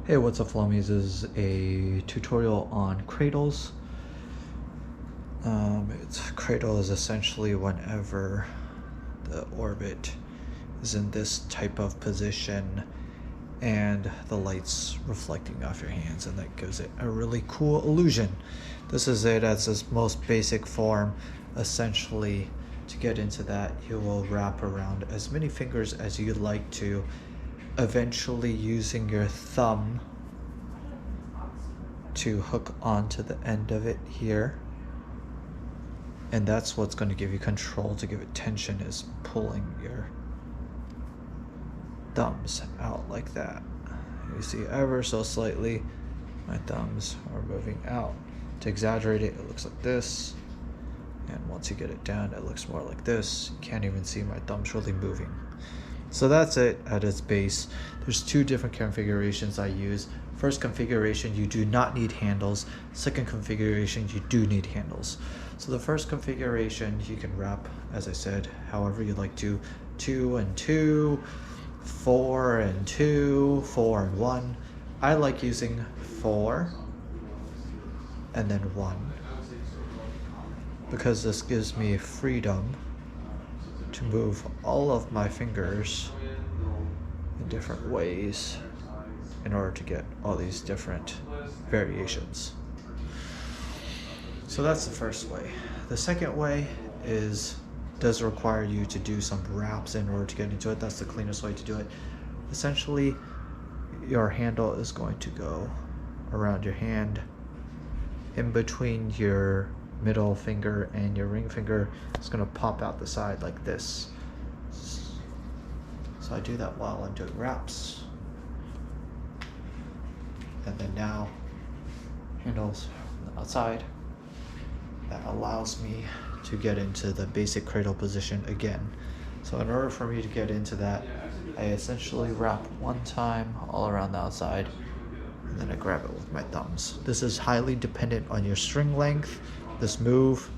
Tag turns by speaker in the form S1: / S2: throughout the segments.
S1: Hey, what's up, Flummies? This is a tutorial on cradles. Cradle is essentially whenever the orbit is in this type of position and the light's reflecting off your hands, and that gives it a really cool illusion. This is it as its most basic form. Essentially, to get into that, you will wrap around as many fingers as you'd like to, eventually using your thumb to hook onto the end of it here. And that's what's going to give you control, to give it tension, is pulling your thumbs out like that. You see ever so slightly my thumbs are moving out. To exaggerate it, it looks like this. And once you get it down, it looks more like this. You can't even see my thumbs really moving. So that's it at its base. There's two different configurations I use. First configuration, you do not need handles. Second configuration, you do need handles. So the first configuration, you can wrap, as I said, however you like to. 2 and 2, 4 and 2, 4 and 1. I like using 4 and then 1, because this gives me freedom to move all of my fingers in different ways in order to get all these different variations. So that's the first way. The second way does require you to do some wraps in order to get into it. That's the cleanest way to do it. Essentially, your handle is going to go around your hand, in between your middle finger and your ring finger. It's going to pop out the side like this. So I do that while I'm doing wraps. And then now, handles on the outside. That allows me to get into the basic cradle position again. So in order for me to get into that, I essentially wrap one time all around the outside, and then I grab it with my thumbs. This is highly dependent on your string length. This move,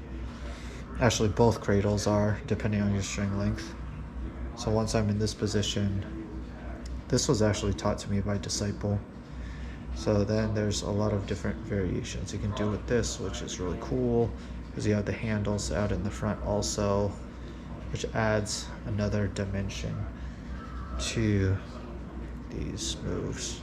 S1: actually both cradles are, depending on your string length. So once I'm in this position, this was actually taught to me by a disciple. So then there's a lot of different variations you can do with this, which is really cool, because you have the handles out in the front also, which adds another dimension to these moves.